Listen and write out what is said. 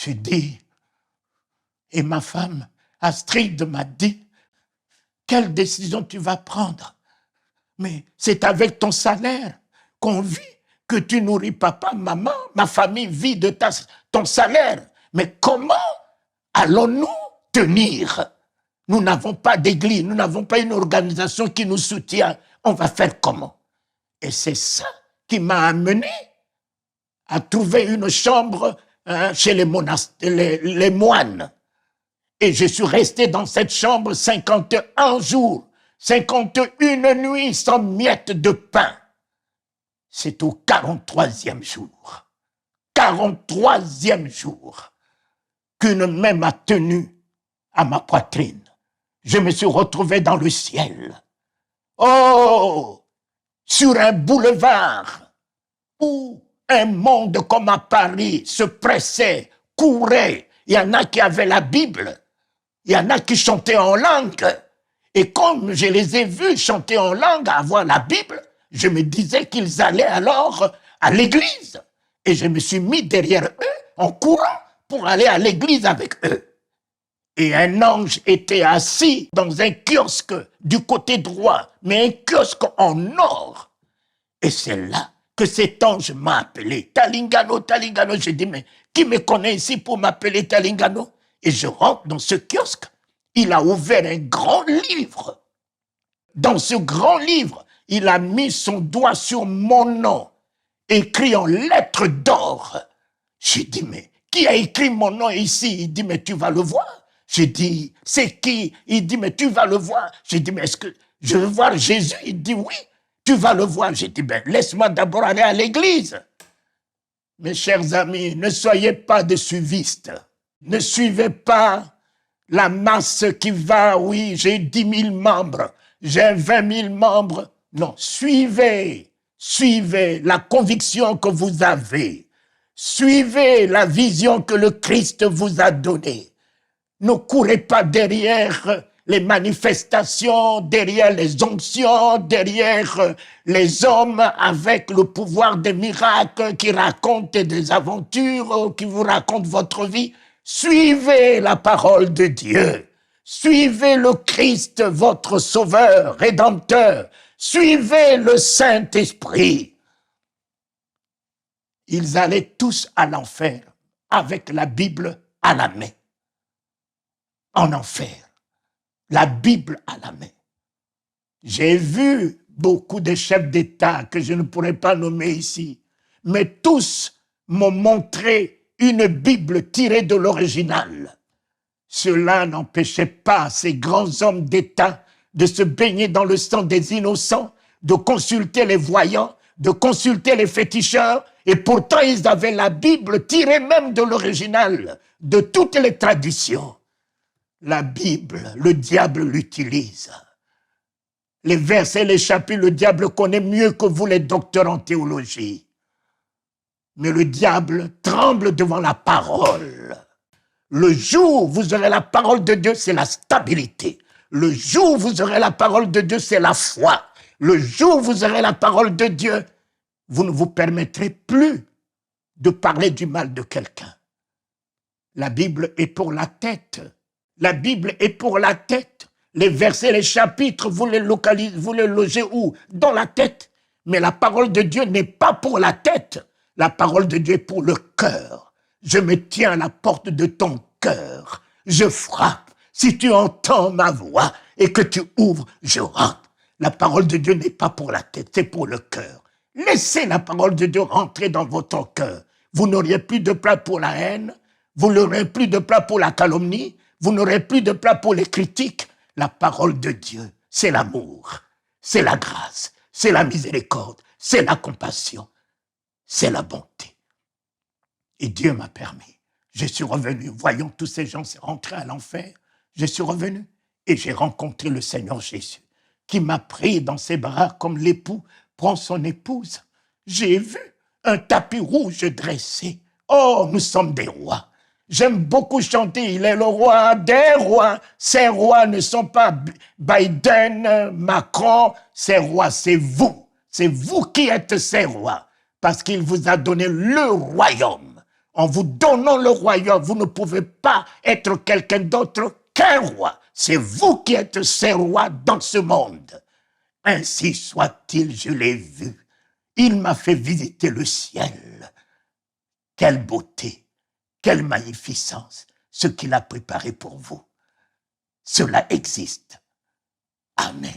J'ai dit, et ma femme, Astrid, m'a dit, quelle décision tu vas prendre? Mais c'est avec ton salaire qu'on vit, que tu nourris papa, maman, ma famille vit de ton salaire. Mais comment allons-nous tenir? Nous n'avons pas d'église, nous n'avons pas une organisation qui nous soutient. On va faire comment? Et c'est ça qui m'a amené à trouver une chambre chez les moines. Et je suis resté dans cette chambre 51 jours, 51 nuits sans miette de pain. C'est au 43e jour, 43e jour, qu'une main m'a tenu à ma poitrine. Je me suis retrouvé dans le ciel. Oh, sur un boulevard où un monde comme à Paris se pressait, courait. Il y en a qui avaient la Bible, il y en a qui chantaient en langue. Et comme je les ai vus chanter en langue, avoir la Bible, je me disais qu'ils allaient alors à l'église. Et je me suis mis derrière eux en courant pour aller à l'église avec eux. Et un ange était assis dans un kiosque du côté droit, mais un kiosque en or. Et c'est là que cet ange m'a appelé. Talingano, Talingano. J'ai dit, mais qui me connaît ici pour m'appeler Talingano? Et je rentre dans ce kiosque. Il a ouvert un grand livre. Dans ce grand livre, il a mis son doigt sur mon nom, écrit en lettres d'or. J'ai dit, mais qui a écrit mon nom ici? Il dit, mais tu vas le voir. J'ai dit, c'est qui? Il dit, mais tu vas le voir. J'ai dit, mais est-ce que je veux voir Jésus? Il dit, oui, tu vas le voir. J'ai dit, ben, laisse-moi d'abord aller à l'église. Mes chers amis, ne soyez pas des suivistes. Ne suivez pas la masse qui va, oui, j'ai 10 000 membres, j'ai 20 000 membres. Non, suivez la conviction que vous avez. Suivez la vision que le Christ vous a donnée. Ne courez pas derrière les manifestations, derrière les onctions, derrière les hommes avec le pouvoir des miracles qui racontent des aventures, qui vous racontent votre vie. Suivez la parole de Dieu. Suivez le Christ, votre sauveur, rédempteur. Suivez le Saint-Esprit. Ils allaient tous à l'enfer avec la Bible à la main. En enfer. La Bible à la main. J'ai vu beaucoup de chefs d'État que je ne pourrais pas nommer ici, mais tous m'ont montré une Bible tirée de l'original. Cela n'empêchait pas ces grands hommes d'État de se baigner dans le sang des innocents, de consulter les voyants, de consulter les féticheurs, et pourtant ils avaient la Bible tirée même de l'original, de toutes les traditions. La Bible, le diable l'utilise. Les versets, les chapitres, le diable connaît mieux que vous les docteurs en théologie. Mais le diable tremble devant la parole. Le jour où vous aurez la parole de Dieu, c'est la stabilité. Le jour où vous aurez la parole de Dieu, c'est la foi. Le jour où vous aurez la parole de Dieu, vous ne vous permettrez plus de parler du mal de quelqu'un. La Bible est pour la tête. La Bible est pour la tête. Les versets, les chapitres, vous les localisez, vous les logez où? Dans la tête. Mais la parole de Dieu n'est pas pour la tête. La parole de Dieu est pour le cœur. Je me tiens à la porte de ton cœur. Je frappe. Si tu entends ma voix et que tu ouvres, je rentre. La parole de Dieu n'est pas pour la tête, c'est pour le cœur. Laissez la parole de Dieu rentrer dans votre cœur. Vous n'auriez plus de place pour la haine. Vous n'aurez plus de place pour la calomnie. Vous n'aurez plus de place pour les critiques. La parole de Dieu, c'est l'amour, c'est la grâce, c'est la miséricorde, c'est la compassion, c'est la bonté. Et Dieu m'a permis. Je suis revenu, voyant tous ces gens rentrer à l'enfer, je suis revenu et j'ai rencontré le Seigneur Jésus qui m'a pris dans ses bras comme l'époux prend son épouse. J'ai vu un tapis rouge dressé. Oh, nous sommes des rois. J'aime beaucoup chanter, il est le roi des rois. Ces rois ne sont pas Biden, Macron, ces rois, c'est vous. C'est vous qui êtes ces rois, parce qu'il vous a donné le royaume. En vous donnant le royaume, vous ne pouvez pas être quelqu'un d'autre qu'un roi. C'est vous qui êtes ces rois dans ce monde. Ainsi soit-il, je l'ai vu. Il m'a fait visiter le ciel. Quelle beauté, quelle magnificence, ce qu'il a préparé pour vous. Cela existe. Amen.